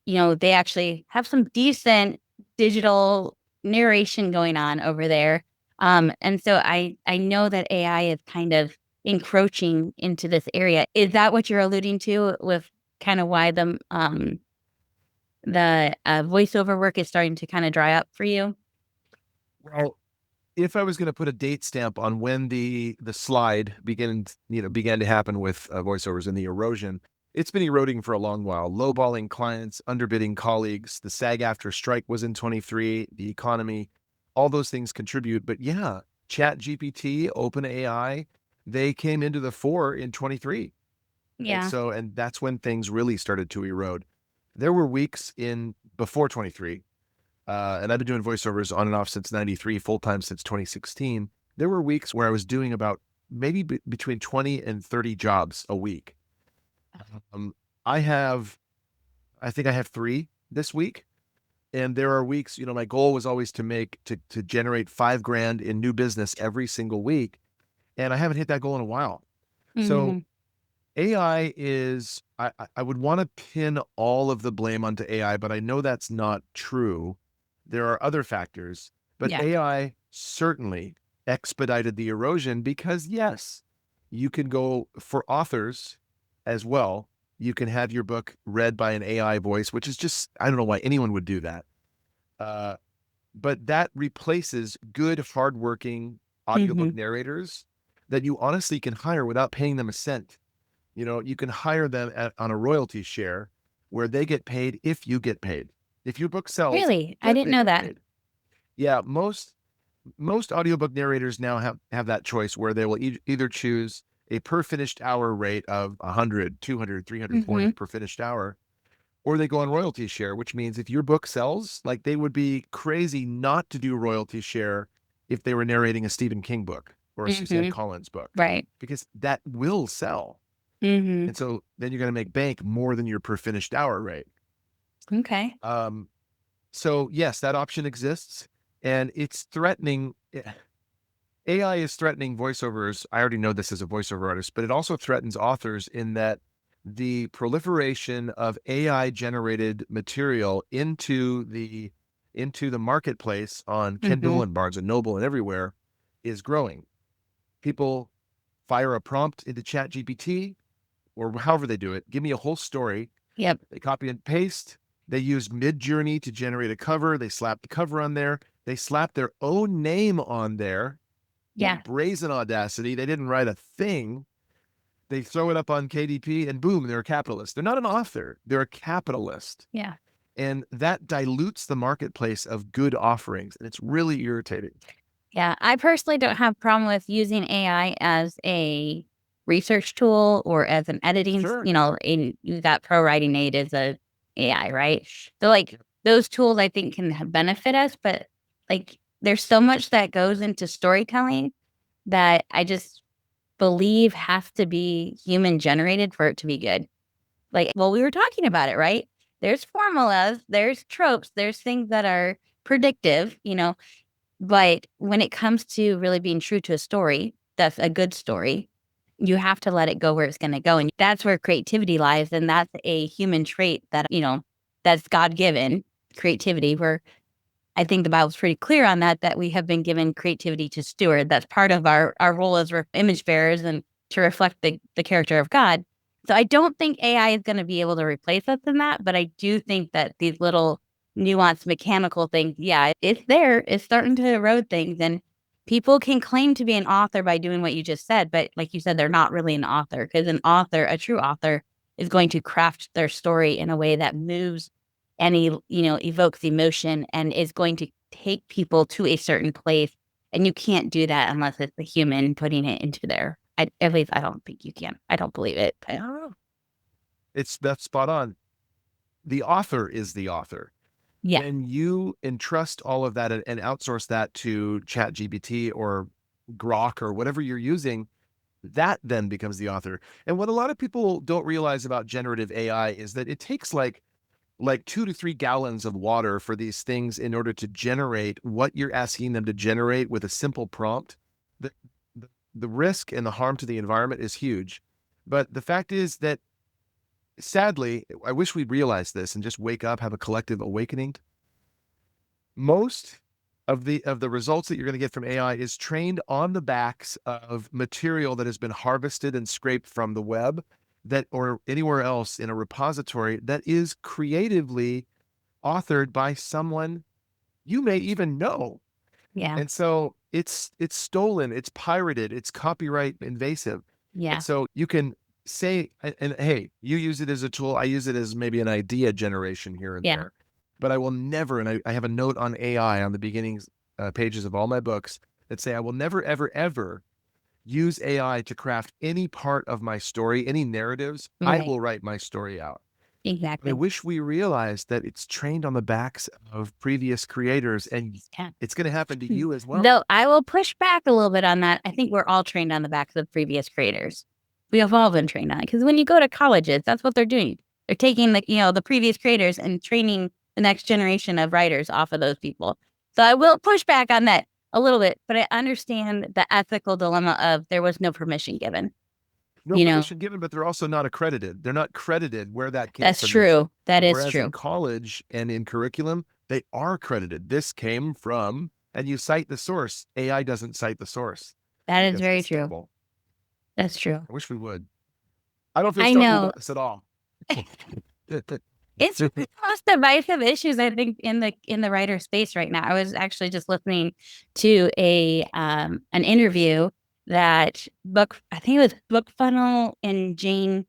they actually have some decent digital narration going on over there. And so I know that AI is kind of encroaching into this area. Is that what you're alluding to with kind of why the voiceover work is starting to kind of dry up for you? Well, if I was going to put a date stamp on when the slide began to happen with voiceovers and the erosion, it's been eroding for a long while. Lowballing clients, underbidding colleagues. The SAG-AFTRA strike was in 23. The economy, all those things contribute. But yeah, Chat GPT, OpenAI, they came into the fore in 23. Yeah. And that's when things really started to erode. There were weeks in before 23, and I've been doing voiceovers on and off since 93, full time since 2016. There were weeks where I was doing about maybe between 20 and 30 jobs a week. Um, I have, I think I have 3 this week. And there are weeks, my goal was always to generate 5 grand in new business every single week. And I haven't hit that goal in a while. So Mhm. AI is, I would want to pin all of the blame onto AI, but I know that's not true. There are other factors, but Yeah. AI certainly expedited the erosion because, yes, you can go for authors as well. You can have your book read by an AI voice, which is just, I don't know why anyone would do that. Uh, but that replaces good, hardworking audiobook Mhm. narrators that you honestly can hire without paying them a cent. You can hire them on a royalty share where they get paid if you get paid. If your book sells, Really? I yep, didn't they know get that. paid. Yeah, most audiobook narrators now have that choice where they will either choose a per finished hour rate of 100, 200, 300, Mhm. 400 per finished hour, or they go on royalty share, which means if your book sells, like, they would be crazy not to do royalty share if they were narrating a Stephen King book or a Suzanne Mhm. Collins book, Right. because that will sell. Mhm. And so then you're going to make bank more than your per finished hour rate. Okay. So yes, that option exists. and it's threatening. AI is threatening voiceovers. I already know this as a voiceover artist, but it also threatens authors in that the proliferation of AI generated material into the marketplace on Hmm. Kindle and Barnes and Noble and everywhere is growing. People fire a prompt into Chat GPT or however they do it. Give me a whole story. Yep. They copy and paste. They use Mid-Journey to generate a cover. They slap the cover on there. They slap their own name on there. Yeah. Brazen audacity. They didn't write a thing. They throw it up on KDP and boom, they're a capitalist. They're not an author. They're a capitalist. Yeah. And that dilutes the marketplace of good offerings. And it's really irritating. Yeah. I personally don't have a problem with using AI as a research tool or as an editing, Sure. in you got Pro Writing Aid as a AI, right? So like those tools I think can benefit us, but like there's so much that goes into storytelling that I just believe has to be human generated for it to be good. Like, well, we were talking about it, right? There's formulas, there's tropes, there's things that are predictive, but when it comes to really being true to a story, that's a good story, you have to let it go where it's going to go. And that's where creativity lies. And that's a human trait that, that's God given creativity, where I think the Bible's pretty clear on that we have been given creativity to steward. That's part of our role as image bearers and to reflect the character of God. So I don't think AI is going to be able to replace us in that, but I do think that these little nuanced mechanical things, yeah, it's there. It's starting to erode things. And people can claim to be an author by doing what you just said, but like you said, they're not really an author, because an author, a true author, is going to craft their story in a way that moves and evokes emotion and is going to take people to a certain place. And you can't do that unless it's the human putting it into there. At least I don't think you can. I don't believe it. I don't know. That's spot on. The author is the author. Yeah. When you entrust all of that and outsource that to Chat GPT or Grok or whatever you're using, that then becomes the author. And what a lot of people don't realize about generative AI is that it takes like 2 to 3 gallons of water for these things in order to generate what you're asking them to generate with a simple prompt. The, the risk and the harm to the environment is huge. But the fact is that sadly, I wish we'd realize this and just wake up, have a collective awakening. Most of the results that you're going to get from AI is trained on the backs of material that has been harvested and scraped from the web that or anywhere else in a repository that is creatively authored by someone you may even know. Yeah. And so it's stolen, it's pirated, it's copyright invasive. Yeah. And so you can say, and hey, you use it as a tool. I use it as maybe an idea generation here and Yeah. there, but I will never, and I have a note on AI on the beginning pages of all my books that say, I will never, ever, ever use AI to craft any part of my story, any narratives. I Right. will write my story out. But I Exactly. wish we realized that it's trained on the backs of previous creators, and Yeah. it's going to happen to you as well. Though I will push back a little bit on that. I think we're all trained on the backs of previous creators. We have all been trained on it, because when you go to colleges, that's what they're doing. They're taking the previous creators and training the next generation of writers off of those people. So I will push back on that a little bit, but I understand the ethical dilemma of there was no permission given. No permission given, but they're also not accredited. They're not credited where that came That's from. true. That is Whereas in true. college and in curriculum, they are credited. This came from, and you cite the source. AI doesn't cite the source. That is That's very just true. terrible. That's true. I wish we would. I don't feel I strongly know. about this at all. It's one of the most divisive issues, I think, in the writer space right now. I was actually just listening to an interview that I think it was Book Funnel and Jane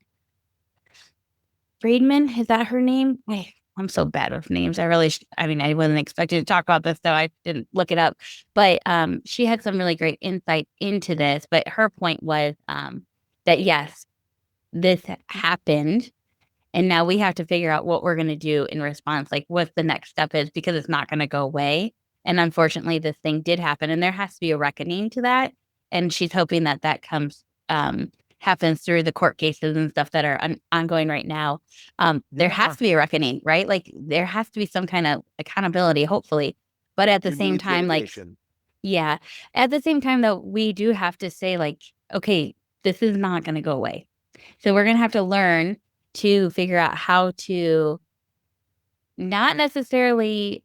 Friedman. Is that her name? I'm so bad with names. I wasn't expecting to talk about this, so I didn't look it up. But she had some really great insight into this. But her point was that yes, this happened. And now we have to figure out what we're going to do in response, like what the next step is, because it's not going to go away. And unfortunately, this thing did happen, and there has to be a reckoning to that. And she's hoping that happens through the court cases and stuff that are ongoing right now. There has to be a reckoning, right? Like there has to be some kind of accountability, hopefully. But at the You same need time, like, motivation. yeah, at the same time, though, we do have to say, like, okay, this is not going to go away. So we're going to have to learn to figure out how to not necessarily,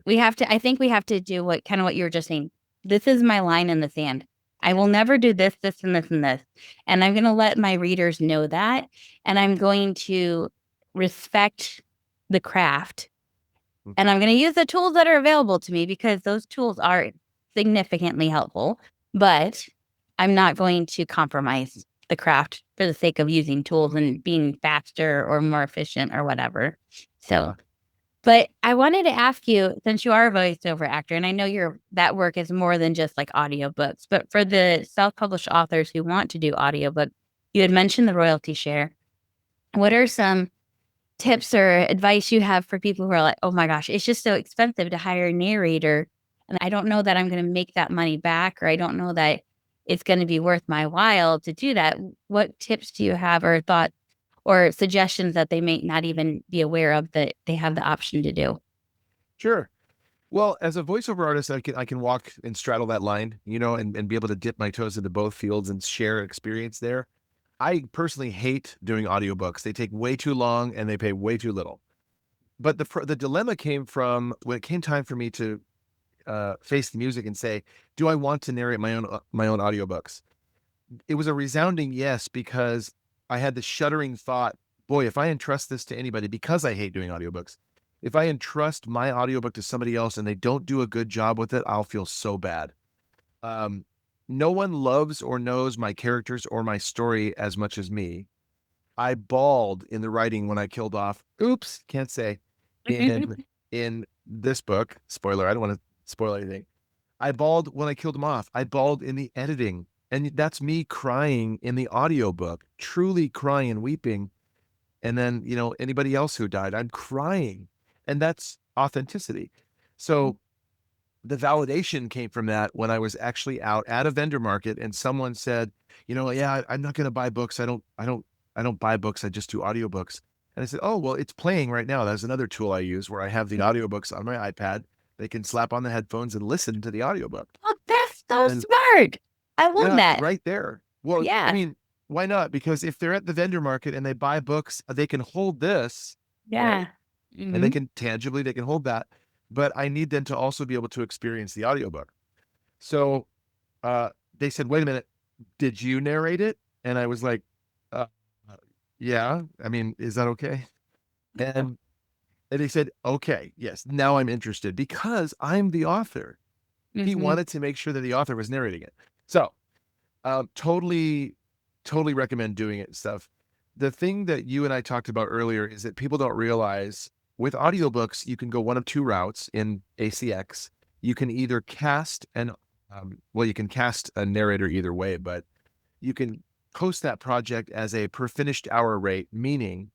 I think we have to do what you were just saying. This is my line in the sand. I will never do this, this, and this, and this. And I'm going to let my readers know that. And I'm going to respect the craft. Mm. And I'm going to use the tools that are available to me because those tools are significantly helpful. But I'm not going to compromise the craft for the sake of using tools and being faster or more efficient or whatever. So, Yeah. but I wanted to ask you, since you are a voiceover actor, and I know that work is more than just like audiobooks, but for the self-published authors who want to do audiobook, you had mentioned the royalty share. What are some tips or advice you have for people who are like, oh my gosh, it's just so expensive to hire a narrator, and I don't know that I'm going to make that money back, or I don't know that it's going to be worth my while to do that. What tips do you have or thoughts or suggestions that they may not even be aware of that they have the option to do? Sure. Well, as a voiceover artist, I can walk and straddle that line, and be able to dip my toes into both fields and share experience there. I personally hate doing audiobooks. They take way too long and they pay way too little. But the dilemma came from when it came time for me to face the music and say, do I want to narrate my own audiobooks? It was a resounding yes, because I had the shuddering thought, boy, if I entrust this to anybody, because I hate doing audiobooks, if I entrust my audiobook to somebody else and they don't do a good job with it, I'll feel so bad. Um, no one loves or knows my characters or my story as much as me. I bawled in the writing when I killed off. Oops, can't say. In this book, spoiler, I don't want to spoil anything. I bawled when I killed him off. I bawled in the editing. And that's me crying in the audiobook, truly crying and weeping. And then, anybody else who died, I'm crying. And that's authenticity. So the validation came from that when I was actually out at a vendor market and someone said, yeah, I'm not going to buy books. I don't buy books. I just do audiobooks. And I said, oh, well, it's playing right now. That's another tool I use where I have the audiobooks on my iPad. They can slap on the headphones and listen to the audiobook. Oh, that's so And smart. I love yeah, that. right there. Well, I Yeah. mean, why not? Because if they're at the vendor market and they buy books, they can hold this, right? Yeah. And they Mhm. can tangibly, they can hold that. But I need them to also be able to experience the audiobook. So uh, they said, wait a minute, did you narrate it? And I was like, uh, yeah, I mean, is that okay? And, and they said, okay, yes, now I'm interested because I'm the author. He Mhm. wanted to make sure that the author was narrating it. So totally, totally recommend doing it and stuff. The thing that you and I talked about earlier is that people don't realize with audiobooks, you can go one of two routes in ACX. You can either cast you can cast a narrator either way, but you can post that project as a per finished hour rate, meaning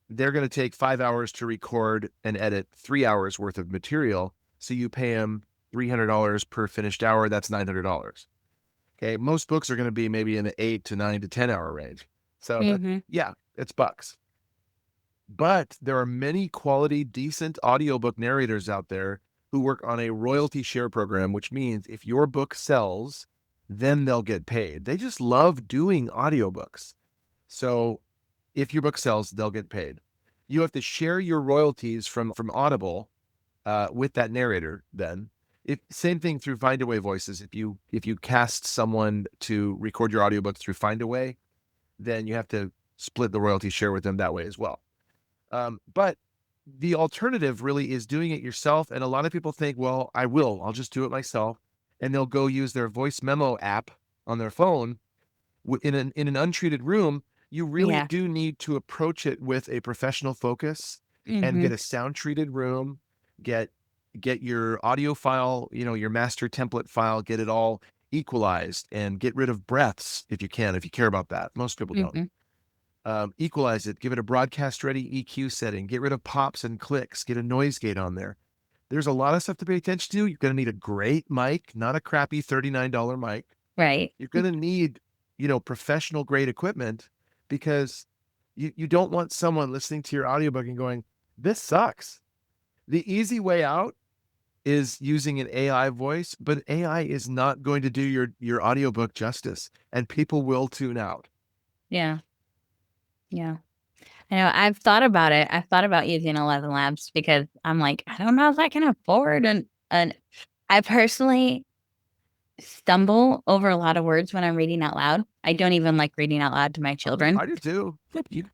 they're going to take 5 hours to record and edit 3 hours worth of material. So you pay them $300 per finished hour. That's $900. Okay. Most books are going to be maybe in the 8 to 9 to 10 hour range. So Mhm. yeah, it's bucks. But there are many quality, decent audiobook narrators out there who work on a royalty share program, which means if your book sells, then they'll get paid. They just love doing audiobooks. So if your book sells, they'll get paid. You have to share your royalties from Audible with that narrator. Then, if same thing through Findaway Voices. If you cast someone to record your audiobook through Findaway, then you have to split the royalty share with them that way as well. But the alternative really is doing it yourself. And a lot of people think, well, I'll just do it myself. And they'll go use their voice memo app on their phone in an untreated room. You really Yeah. do need to approach it with a professional focus and get Mhm. a sound treated room, get your audio file, your master template file, get it all equalized and get rid of breaths if you can, if you care about that. Most people don't. Mhm. Equalize it, give it a broadcast ready EQ setting, get rid of pops and clicks, get a noise gate on there. There's a lot of stuff to pay attention to. You're going to need a great mic, not a crappy $39 mic. Right. You're going to need, professional grade equipment, because you don't want someone listening to your audiobook and going, this sucks. The easy way out is using an AI voice, but AI is not going to do your audiobook justice, and people will tune out. Yeah. Yeah. I know I've thought about it. I've thought about using 11 Labs because I'm like, I don't know if I can afford an I personally stumble over a lot of words when I'm reading out loud. I don't even like reading out loud to my children. I do too. You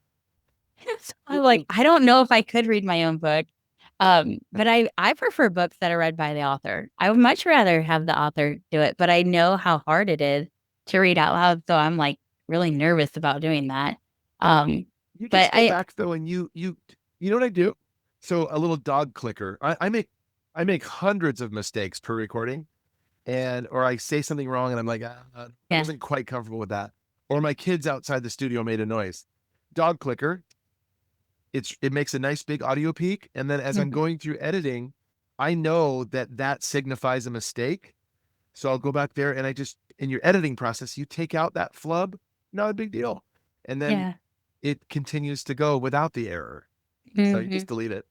So I'm like, I don't know if I could read my own book. But I prefer books that are read by the author. I would much rather have the author do it, but I know how hard it is to read out loud, so I'm like really nervous about doing that. Um, you but just go I back though, and you know what I do? So a little dog clicker. I make hundreds of mistakes per recording, and or I say something wrong, and I'm like, I yeah. wasn't quite comfortable with that, or my kids outside the studio made a noise. Dog clicker. It makes a nice big audio peak, and then as I'm Mhm. going through editing, I know that that signifies a mistake. So I'll go back there, and I just in your editing process, you take out that flub, not a big deal, and then Yeah. it continues to go without the error. So you just Mhm. delete it.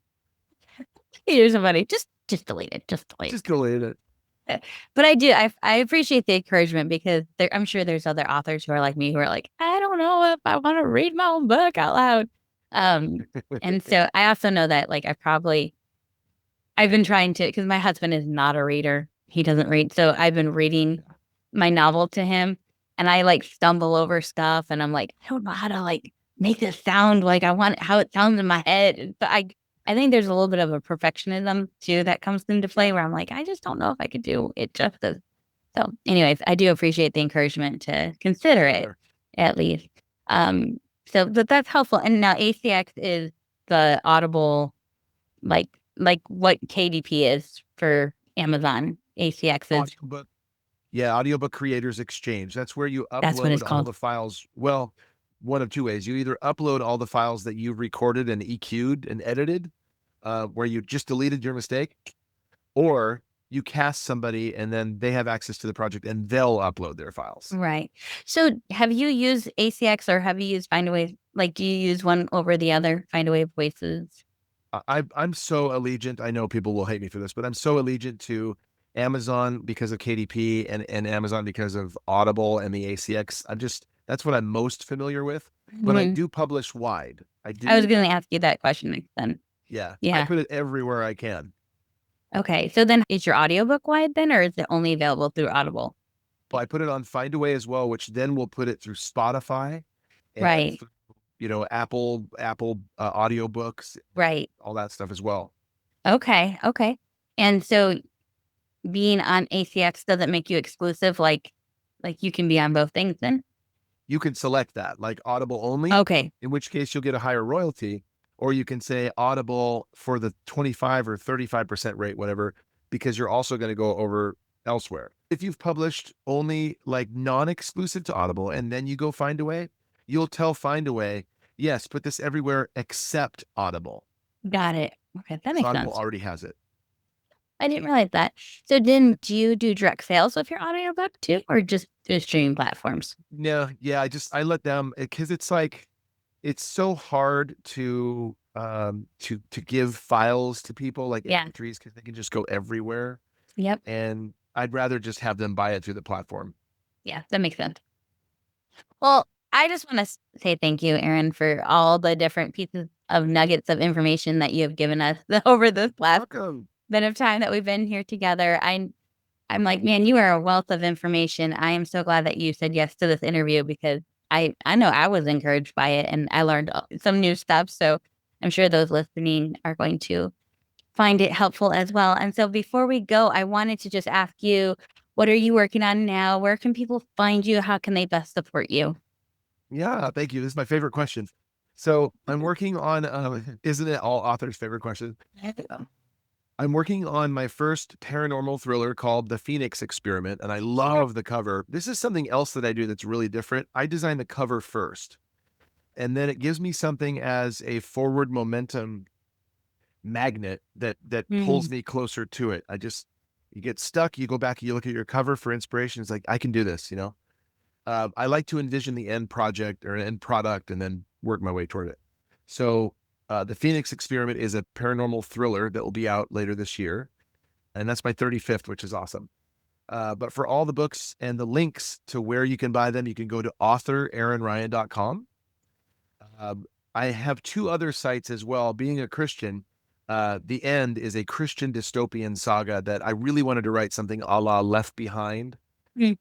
Here's somebody, just delete it, just delete Just delete it. it. But I appreciate the encouragement because I'm sure there's other authors who are like me who are like, I don't know if I want to read my own book out loud. Um, and so I also know that like I've been trying to, because my husband is not a reader. He doesn't read. So I've been reading my novel to him and I like stumble over stuff and I'm like, I don't know how to like make this sound like I want it, how it sounds in my head. And so I think there's a little bit of a perfectionism too that comes into play where I'm like, I just don't know if I could do it justice. So, anyways, I do appreciate the encouragement to consider it Sure. at least. Um, but that's helpful. And now ACX is the Audible like what KDP is for Amazon. ACX is Audiobook. Yeah, Audiobook Creators Exchange. That's where you that's what upload it's all called. the files. Well, one of two ways. You either upload all the files that you've recorded and EQ'd and edited, where you just deleted your mistake, or you cast somebody and then they have access to the project and they'll upload their files. Right. So have you used ACX or have you used Findaway? Like, do you use one over the other? Findaway Voices. I'm so allegiant. I know people will hate me for this, but I'm so allegiant to Amazon because of KDP and Amazon because of Audible and the ACX. That's what I'm most familiar with. But I Mhm. do publish wide. I I was do. going to ask you that question next then. Yeah. I Yeah. put it everywhere I can. Okay. So then is your audiobook wide then, or is it only available through Audible? Well, I put it on Findaway as well, which then will put it through Spotify and Right. through, Apple audiobooks, Right. all that stuff as well. Okay. Okay. And so being on ACX doesn't make you exclusive, like you can be on both things then? You can select that, like Audible only, Okay. in which case you'll get a higher royalty, or you can say Audible for the 25 or 35% rate, whatever, because you're also going to go over elsewhere. If you've published only like non-exclusive to Audible and then you go Findaway, you'll tell Findaway, yes, put this everywhere except Audible. Got it. Okay, that So makes Audible sense. already has it. I didn't realize that. So then do you do direct sales with your audiobook too, or just through streaming platforms? No, yeah, I let them because it's like it's so hard to give files to people like Yeah. MP3s because they can just go everywhere. Yep. And I'd rather just have them buy it through the platform. Yeah, that makes sense. Well, I just want to say thank you, Aaron, for all the different pieces of nuggets of information that you have given us over this last Welcome. bit of time that we've been here together. I'm like, man, you are a wealth of information. I am so glad that you said yes to this interview because I know I was encouraged by it and I learned some new stuff. So I'm sure those listening are going to find it helpful as well. And so before we go, I wanted to just ask you, what are you working on now? Where can people find you? How can they best support you? Yeah, thank you. This is my favorite question. So I'm working on, isn't it all authors' favorite question? I'm working on my first paranormal thriller called The Phoenix Experiment, and I love the cover. This is something else that I do that's really different. I design the cover first, and then it gives me something as a forward momentum magnet that pulls Mm, me closer to it. You get stuck, you go back, you look at your cover for inspiration. It's like, I can do this, you know? I like to envision the end project or end product and then work my way toward it. So, The Phoenix Experiment is a paranormal thriller that will be out later this year. and that's my 35th, which is awesome. But for all the books and the links to where you can buy them, you can go to authoraaronryan.com. I have 2 other sites as well. Being a Christian, The End is a Christian dystopian saga that I really wanted to write something a la Left Behind Mm.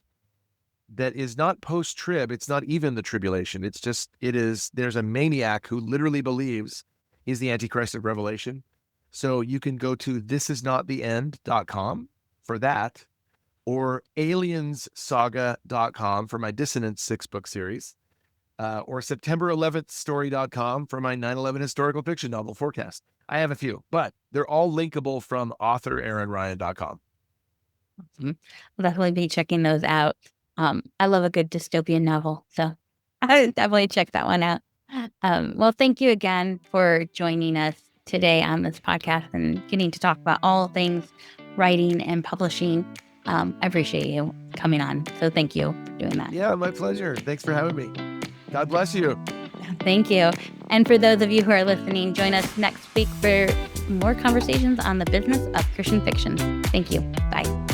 that is not post-trib. It's not even the tribulation. There's a maniac who literally believes he's the Antichrist of Revelation. So you can go to thisisnottheend.com for that, or alienssaga.com for my Dissonance 6-book series, or September11thstory.com for my 9/11 historical fiction novel forecast. I have a few, but they're all linkable from authoraaronryan.com. Awesome. I'll definitely be checking those out. I love a good dystopian novel, so I definitely check that one out. Well, thank you again for joining us today on this podcast and getting to talk about all things writing and publishing. I appreciate you coming on, so thank you for doing that. Yeah, my pleasure. Thanks for having me. God bless you. Thank you. And for those of you who are listening, join us next week for more conversations on the business of Christian fiction. Thank you. Bye.